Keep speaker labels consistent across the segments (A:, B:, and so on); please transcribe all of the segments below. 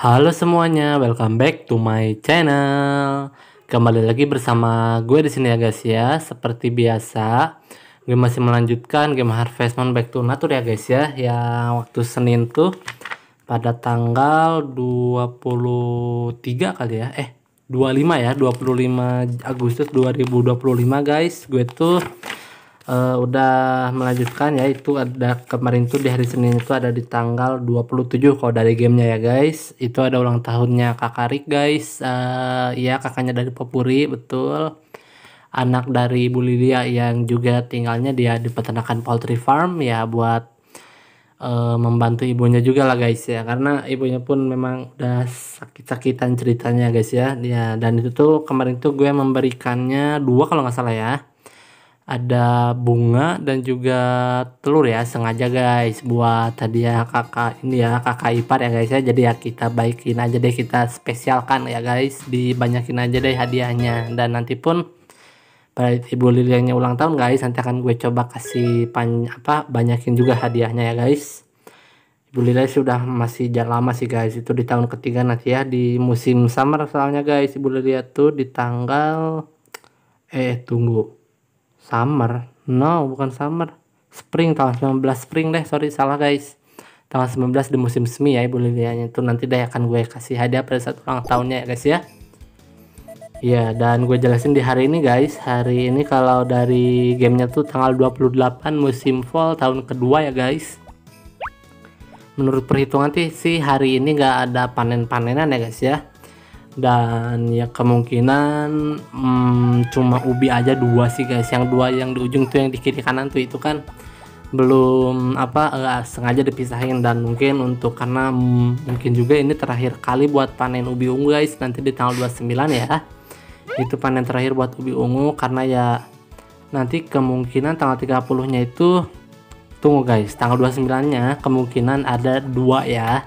A: Halo semuanya, welcome back to my channel. Kembali lagi bersama gue di sini ya guys ya. Seperti biasa, gue masih melanjutkan game Harvest Moon Back to Nature ya guys ya. Yang waktu Senin tuh pada tanggal 23 kali ya. 25 ya, 25 Agustus 2025 guys. Gue tuh udah melanjutkan ya, itu ada kemarin tuh di hari Senin itu ada di tanggal 27 kalau dari gamenya ya guys. Itu ada ulang tahunnya kakak Rick guys. Ya kakaknya dari Popuri, betul, anak dari Ibu Lydia yang juga tinggalnya dia di peternakan poultry farm ya, buat membantu ibunya juga lah guys ya, karena ibunya pun memang udah sakit-sakitan ceritanya guys ya. Dan itu tuh kemarin tuh gue memberikannya dua kalau nggak salah ya, ada bunga dan juga telur ya, sengaja guys buat hadiah kakak ini ya, kakak ipar ya guys ya. Jadi ya kita baikin aja deh, kita spesialkan ya guys, dibanyakin aja deh hadiahnya. Dan nanti pun pada Ibu Lilianya ulang tahun guys, nanti akan gue coba kasih banyakin juga hadiahnya ya guys. Ibu Lilia sudah masih jalan lama sih guys, itu di tahun ketiga nanti ya, di musim summer soalnya guys. Ibu Lilia tuh di tanggal summer, no bukan summer, spring, tahun 19 spring deh, sorry salah guys, tanggal 19 di musim semi ya Ibu Lilianya. Itu nanti deh akan gue kasih hadiah pada saat ulang tahunnya ya guys ya. Ya, dan gue jelasin di hari ini guys. Hari ini kalau dari gamenya tuh tanggal 28 musim fall tahun kedua ya guys. Menurut perhitungan sih hari ini gak ada panen-panenan ya guys ya. Dan ya kemungkinan cuma ubi aja dua sih guys. Yang dua yang di ujung tuh, yang di kiri kanan tuh, itu kan belum sengaja dipisahin. Dan mungkin karena mungkin juga ini terakhir kali buat panen ubi ungu guys, nanti di tanggal 29 ya, itu panen terakhir buat ubi ungu. Karena ya nanti kemungkinan tanggal 30 nya itu, tunggu guys, tanggal 29 nya kemungkinan ada dua ya.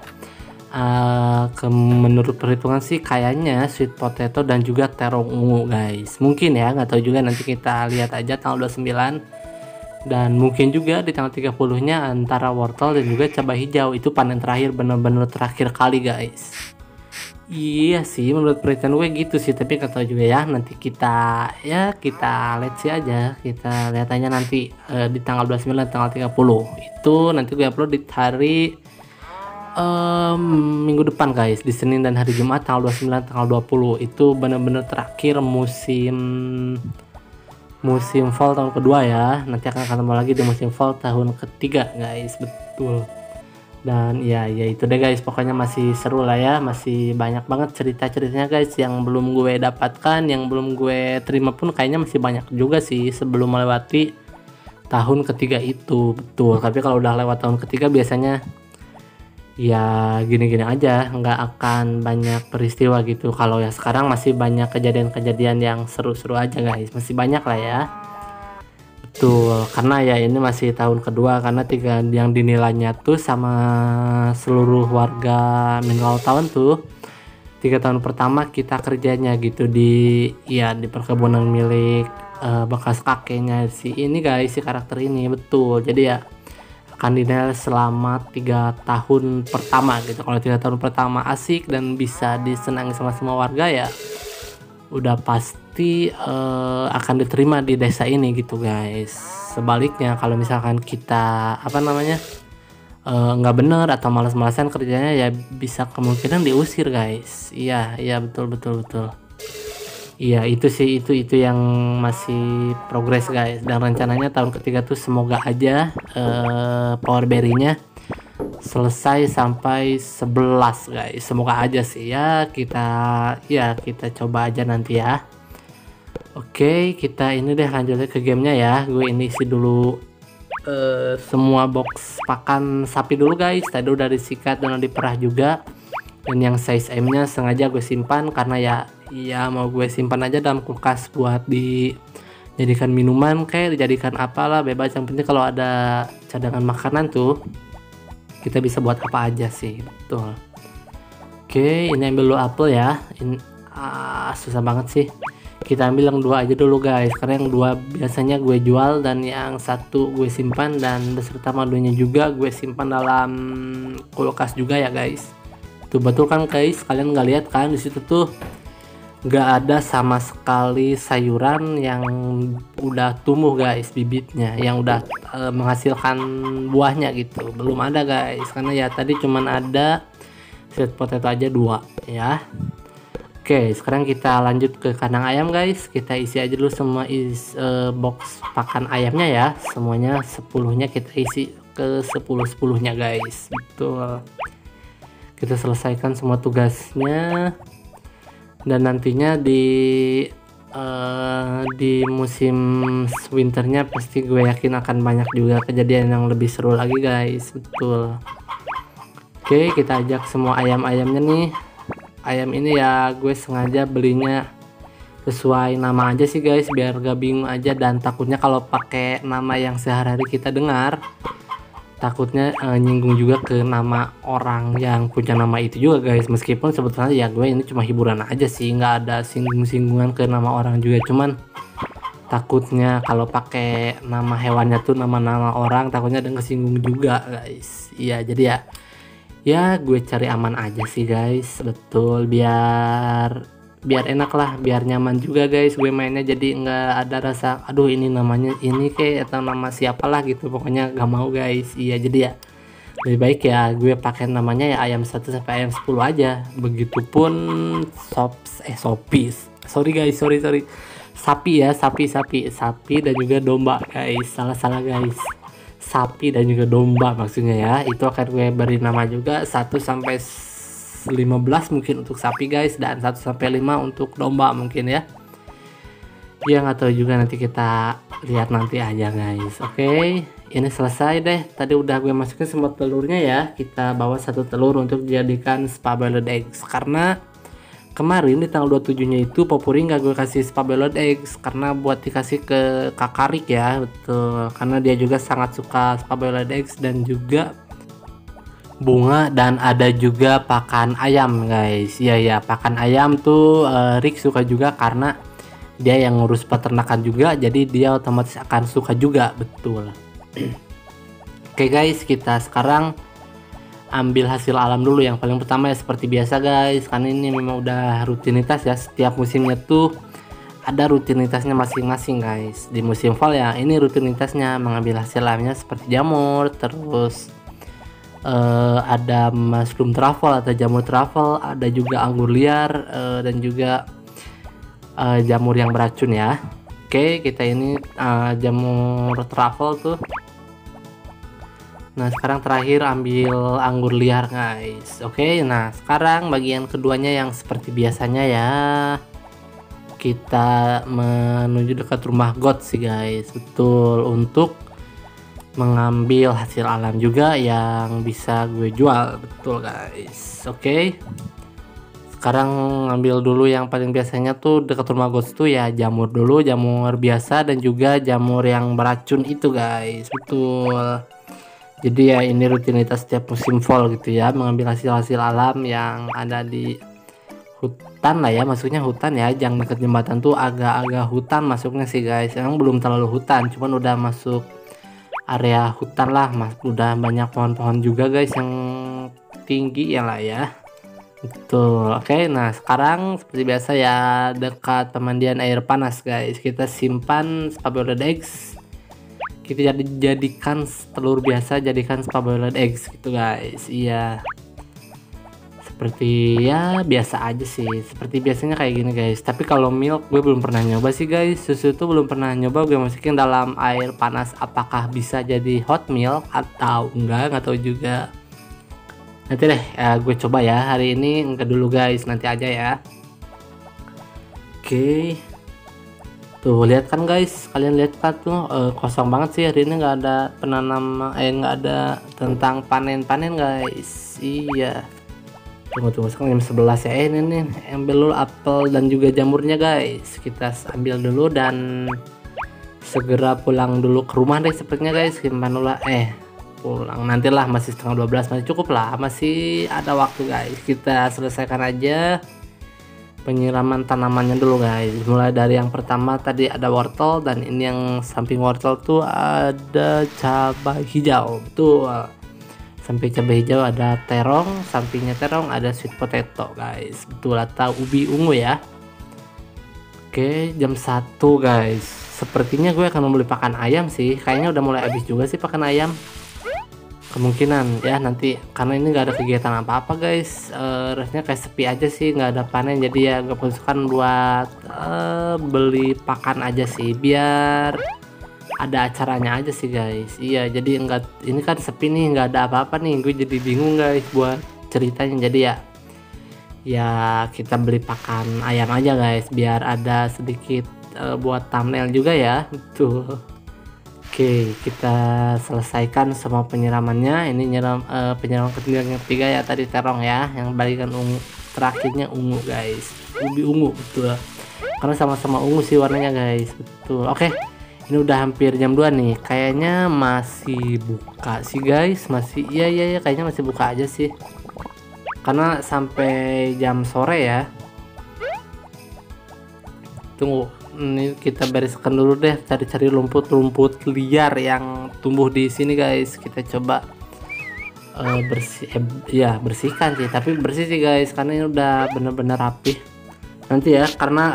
A: Menurut perhitungan sih kayaknya sweet potato dan juga terong ungu guys, mungkin ya, nggak tahu juga, nanti kita lihat aja tanggal 29. Dan mungkin juga di tanggal 30 nya antara wortel dan juga cabai hijau, itu panen terakhir, bener-bener terakhir kali guys. Iya sih menurut perhitungan gue gitu sih, tapi nggak tahu juga ya, nanti kita lihat sih aja, kita lihat aja nanti di tanggal 29 tanggal 30 itu nanti gue upload di hari minggu depan guys, di Senin dan hari Jumat tanggal 29 tanggal 20. Itu bener-bener terakhir musim fall tahun kedua ya. Nanti akan ketemu lagi di musim fall tahun ketiga guys, betul. Dan ya itu deh guys, pokoknya masih seru lah ya, masih banyak banget cerita-ceritanya guys yang belum gue dapatkan, yang belum gue terima pun kayaknya masih banyak juga sih sebelum melewati tahun ketiga itu, betul. Tapi kalau udah lewat tahun ketiga biasanya ya gini-gini aja, nggak akan banyak peristiwa gitu. Kalau ya sekarang masih banyak kejadian-kejadian yang seru-seru aja guys, masih banyak lah ya, betul. Karena ya ini masih tahun kedua, karena tiga yang dinilainya tuh sama seluruh warga minimal tahun tuh 3 tahun pertama kita kerjanya gitu di perkebunan milik bekas kakeknya si ini guys, si karakter ini, betul. Jadi ya akan dinilai selama 3 tahun pertama gitu. Kalau 3 tahun pertama asik dan bisa disenangi sama semua warga, ya udah pasti akan diterima di desa ini gitu guys. Sebaliknya kalau misalkan kita nggak bener atau malas-malasan kerjanya, ya bisa kemungkinan diusir guys. Iya betul. Iya itu sih, itu yang masih progres guys. Dan rencananya tahun ketiga tuh semoga aja power berry-nya selesai sampai 11 guys, semoga aja sih ya. Kita coba aja nanti ya. Oke, kita ini deh lanjut ke gamenya ya. Gue ini isi dulu semua box pakan sapi dulu guys. Tadi udah disikat dan diperah juga. Dan yang size M nya sengaja gue simpan karena ya mau gue simpan aja dalam kulkas buat dijadikan minuman, kayak dijadikan apalah, bebas. Yang penting kalau ada cadangan makanan tuh kita bisa buat apa aja sih, betul. Oke, ini ambil dulu apel ya. Ini susah banget sih. Kita ambil yang dua aja dulu guys, karena yang dua biasanya gue jual dan yang satu gue simpan, dan beserta madunya juga gue simpan dalam kulkas juga ya guys. Tuh betul kan guys, kalian nggak lihat kan di situ tuh nggak ada sama sekali sayuran yang udah tumbuh guys, bibitnya yang udah menghasilkan buahnya gitu, belum ada guys, karena ya tadi cuman ada sweet potato aja 2 ya. Oke, sekarang kita lanjut ke kandang ayam guys. Kita isi aja dulu semua box pakan ayamnya ya. Semuanya 10-nya kita isi ke 10-10-nya guys. Betul. Kita selesaikan semua tugasnya. Dan nantinya di musim winternya pasti gue yakin akan banyak juga kejadian yang lebih seru lagi guys. Betul. Oke, kita ajak semua ayam-ayamnya nih. Ayam ini ya gue sengaja belinya sesuai nama aja sih guys, biar gak bingung aja, dan takutnya kalau pakai nama yang sehari-hari kita dengar takutnya nyinggung juga ke nama orang yang punya nama itu juga guys. Meskipun sebetulnya ya gue ini cuma hiburan aja sih, nggak ada singgung-singgungan ke nama orang juga, cuman takutnya kalau pakai nama hewannya tuh nama-nama orang takutnya ada kesinggung juga guys. Iya, jadi ya gue cari aman aja sih guys. Betul, biar enak lah, biar nyaman juga guys gue mainnya, jadi nggak ada rasa aduh ini namanya ini kayak atau nama siapalah gitu, pokoknya gak mau guys. Iya, jadi ya lebih baik ya gue pakai namanya ya ayam 1 sampai ayam 10 aja. Begitupun sapi ya, sapi dan juga domba guys, salah guys, sapi dan juga domba maksudnya ya. Itu akan gue beri nama juga 1 sampai 15 mungkin untuk sapi guys, dan 1 sampai 5 untuk domba mungkin ya. Ya nggak tahu juga, nanti kita lihat nanti aja guys. Oke, ini selesai deh. Tadi udah gue masukin semua telurnya ya. Kita bawa 1 telur untuk dijadikan spare-boiled eggs, karena kemarin di tanggal 27-nya itu Popuri nggak gue kasih spare-boiled eggs karena buat dikasih ke Kakarik ya. Betul, karena dia juga sangat suka spare-boiled eggs dan juga bunga, dan ada juga pakan ayam guys. Iya, pakan ayam tuh Rick suka juga karena dia yang ngurus peternakan juga, jadi dia otomatis akan suka juga. Betul. Oke guys, kita sekarang ambil hasil alam dulu. Yang paling pertama ya seperti biasa guys, karena ini memang udah rutinitas ya, setiap musimnya tuh ada rutinitasnya masing-masing guys. Di musim fall ya ini rutinitasnya mengambil hasil alamnya seperti jamur, terus ada mushroom truffle atau jamur truffle, ada juga anggur liar, dan juga jamur yang beracun ya. Oke, kita ini jamur truffle tuh. Nah sekarang terakhir ambil anggur liar guys. Oke, nah sekarang bagian keduanya yang seperti biasanya ya, kita menuju dekat rumah God sih guys. Betul, untuk mengambil hasil alam juga yang bisa gue jual. Betul guys. Oke, sekarang ngambil dulu yang paling biasanya tuh dekat rumah God tuh ya, jamur dulu, jamur biasa dan juga jamur yang beracun itu guys. Betul, jadi ya ini rutinitas setiap musim fall gitu ya, mengambil hasil-hasil alam yang ada di hutan lah ya, maksudnya hutan ya, jangan dekat jembatan tuh, agak-agak hutan masuknya sih guys. Emang belum terlalu hutan, cuman udah masuk area hutan lah mas, udah banyak pohon-pohon juga guys yang tinggi ya lah ya. Betul. Oke, nah sekarang seperti biasa ya, dekat pemandian air panas guys, kita simpan spare-boiled eggs. Kita jadikan telur biasa, jadikan spare-boiled eggs gitu guys. Iya, seperti ya biasa aja sih, seperti biasanya kayak gini guys. Tapi kalau milk gue belum pernah nyoba sih guys, susu tuh belum pernah nyoba gue masukin dalam air panas, apakah bisa jadi hot milk atau enggak, nggak tahu juga. Nanti deh gue coba ya, hari ini enggak dulu guys, nanti aja ya. Oke, tuh lihat kan guys, kalian lihat kan tuh kosong banget sih hari ini, nggak ada penanam, nggak ada tentang panen guys. Iya, tunggu sekarang jam 11 ya. Ini nih ambil dulu apel dan juga jamurnya guys, kita ambil dulu dan segera pulang dulu ke rumah deh sepertinya guys. Simpan dulu pulang nantilah, masih setengah 12, masih cukup lah, masih ada waktu guys. Kita selesaikan aja penyiraman tanamannya dulu guys. Mulai dari yang pertama tadi ada wortel, dan ini yang samping wortel tuh ada cabai hijau. Betul, Sampai cabai hijau ada terong, sampingnya terong ada sweet potato guys, betul, atau ubi ungu ya. Oke, jam 1 guys. Sepertinya gue akan membeli pakan ayam sih. Kayaknya udah mulai habis juga sih pakan ayam. Kemungkinan ya nanti, karena ini nggak ada kegiatan apa-apa guys. Rasanya kayak sepi aja sih, nggak ada panen. Jadi ya gue putuskan buat beli pakan aja sih, biar ada acaranya aja sih guys. Iya, jadi enggak, ini kan sepi nih, nggak ada apa-apa nih. Gue jadi bingung guys buat ceritanya. Jadi ya kita beli pakan ayam aja guys, biar ada sedikit buat thumbnail juga ya. Betul. Oke, kita selesaikan semua penyiramannya. Ini penyiraman ketiga ya, tadi terong ya, yang balikan ungu, terakhirnya ungu guys, ubi ungu, betul, karena sama-sama ungu sih warnanya guys, betul. Oke, ini udah hampir jam 2 nih, kayaknya masih buka sih guys, masih, iya kayaknya masih buka aja sih, karena sampai jam sore ya. Tunggu, ini kita bereskan dulu deh, cari-cari rumput liar yang tumbuh di sini guys. Kita coba bersihkan sih, tapi bersih sih guys, karena ini udah bener-bener rapih. Nanti ya, karena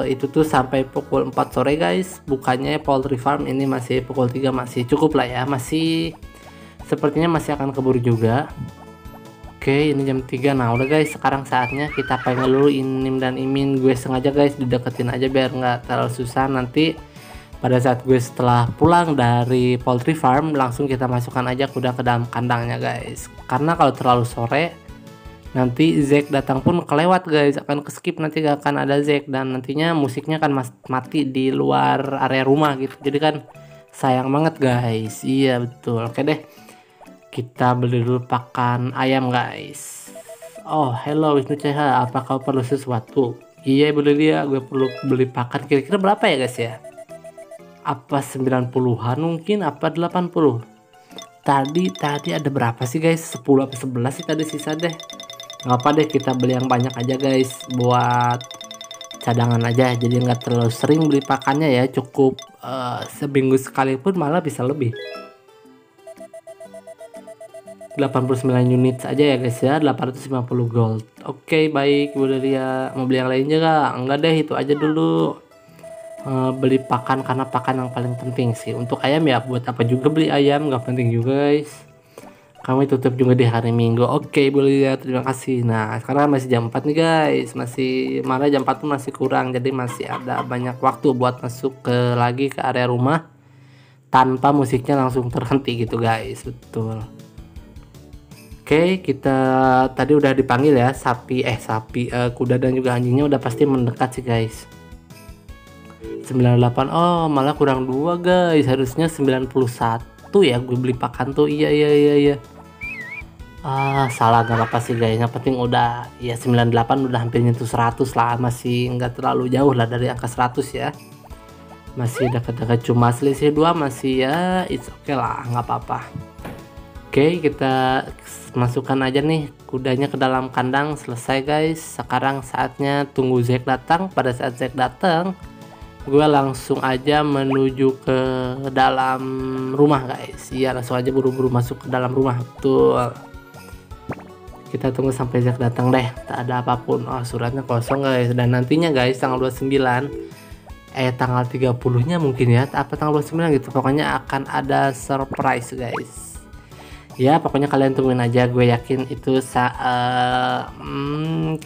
A: itu tuh sampai pukul 4 sore guys bukannya poultry farm. Ini masih pukul 3, masih cukup lah ya, masih sepertinya masih akan keburu juga. Oke, ini jam 3. Nah udah guys, sekarang saatnya kita pengen dulu Inim dan Imin. Gue sengaja guys dideketin aja biar nggak terlalu susah. Nanti pada saat gue setelah pulang dari poultry farm, langsung kita masukkan aja kuda ke dalam kandangnya guys. Karena kalau terlalu sore nanti Zack datang pun kelewat guys, akan keskip, nanti gak akan ada Zack, dan nantinya musiknya akan mati di luar area rumah gitu. Jadi kan sayang banget guys. Iya betul. Oke deh, kita beli dulu pakan ayam guys. Oh hello Wisnu CH, apa kau perlu sesuatu? Iya beli dia, gue perlu beli pakan. Kira-kira berapa ya guys ya? Apa 90-an mungkin, apa 80? Tadi ada berapa sih guys? 10 apa 11 sih tadi sisa deh. Nggak apa deh, kita beli yang banyak aja guys, buat cadangan aja. Jadi nggak terlalu sering beli pakannya ya, cukup seminggu sekali pun malah bisa lebih. 89 unit aja ya guys ya, 850 gold. Oke baik, boleh lihat mau beli yang lainnya gak? Enggak deh, itu aja dulu. Beli pakan karena pakan yang paling penting sih. Untuk ayam ya buat apa juga beli ayam, nggak penting juga guys. Kami tutup juga di hari Minggu. Oke boleh lihat, terima kasih. Nah sekarang masih jam 4 nih guys, masih malah jam 4 pun masih kurang, jadi masih ada banyak waktu buat masuk lagi ke area rumah tanpa musiknya langsung terhenti gitu guys, betul. Oke, kita tadi udah dipanggil ya, kuda dan juga anjingnya udah pasti mendekat sih guys. 98, oh malah kurang 2 guys, harusnya 91 ya gue beli pakan tuh. Iya. Salah, gak apa-apa sih guys, yang penting udah ya 98, udah hampir nyentuh 100 lah, masih nggak terlalu jauh lah dari angka 100 ya, masih dekat-dekat, cuma selisih 2 masih ya, it's okay lah, nggak apa-apa. Oke, kita masukkan aja nih kudanya ke dalam kandang. Selesai guys, sekarang saatnya tunggu Zack datang. Pada saat Zack datang, gue langsung aja menuju ke dalam rumah guys. Iya, langsung aja buru-buru masuk ke dalam rumah, betul. Kita tunggu sampai Zack datang deh, tak ada apapun. Oh suratnya kosong guys, dan nantinya guys tanggal 29, tanggal 30 nya mungkin ya, apa tanggal 29 gitu, pokoknya akan ada surprise guys. Ya pokoknya kalian tungguin aja, gue yakin itu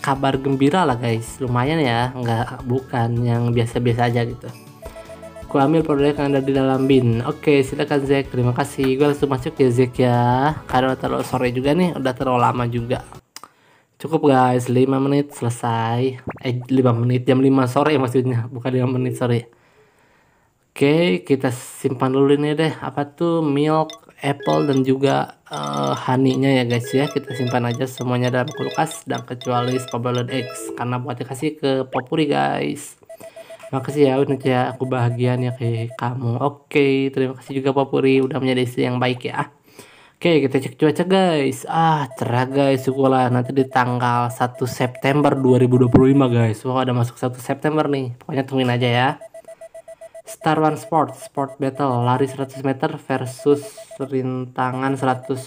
A: kabar gembira lah guys, lumayan ya, bukan yang biasa-biasa aja gitu. Gue ambil produk yang ada di dalam bin. Oke silakan Zack, terima kasih. Gue langsung masuk ya Zack ya, karena udah terlalu sore juga nih, udah terlalu lama juga. Cukup guys, 5 menit selesai. 5 menit, jam 5 sore maksudnya, bukan 5 menit sorry. Oke, kita simpan dulu ini deh, apa tuh, milk, apple dan juga honey-nya ya guys ya. Kita simpan aja semuanya dalam kulkas, dan kecuali spoiled eggs karena buat dikasih ke Popuri guys. Makasih ya udah ya, aku bahagia nih kayak kamu. Oke, terima kasih juga Popuri udah menjadi istri yang baik ya. Oke, kita cek cuaca guys. Cerah guys, syukurlah. Nanti di tanggal 1 September 2025 guys. Wah, ada masuk 1 September nih. Pokoknya tungguin aja ya. Star One Sport Battle, lari 100 meter versus rintangan 100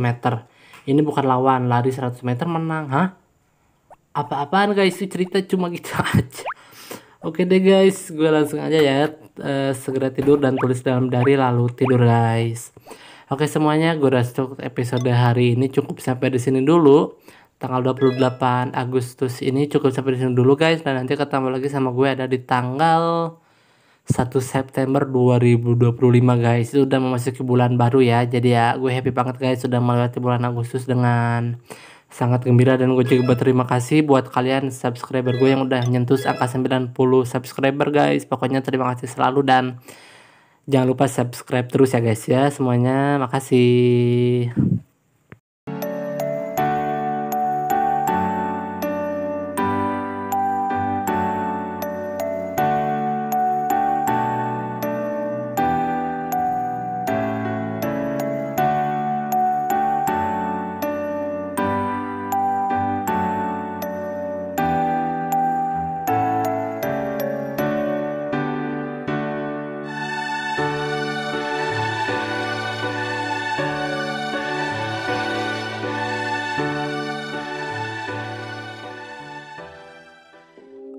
A: meter. Ini bukan lawan, lari 100 meter menang. Hah? Apa-apaan guys, itu cerita cuma gitu aja. Oke deh guys, gue langsung aja ya, segera tidur dan tulis dalam diary lalu tidur guys. Oke semuanya, gue rasa cukup episode hari ini cukup sampai di sini dulu. Tanggal 28 Agustus ini cukup sampai di sini dulu guys, dan nanti ketemu lagi sama gue ada di tanggal 1 September 2025 guys. Itu udah memasuki bulan baru ya. Jadi ya gue happy banget guys sudah melewati bulan Agustus dengan sangat gembira, dan gue juga berterima kasih buat kalian subscriber gue yang udah nyentuh angka 90 subscriber guys. Pokoknya terima kasih selalu, dan jangan lupa subscribe terus ya guys ya semuanya. Makasih.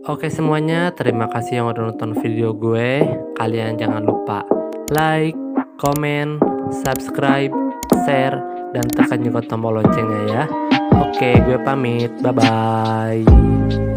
A: Oke semuanya, terima kasih yang udah nonton video gue. Kalian jangan lupa like, comment, subscribe, share, dan tekan juga tombol loncengnya ya. Oke, gue pamit. Bye-bye.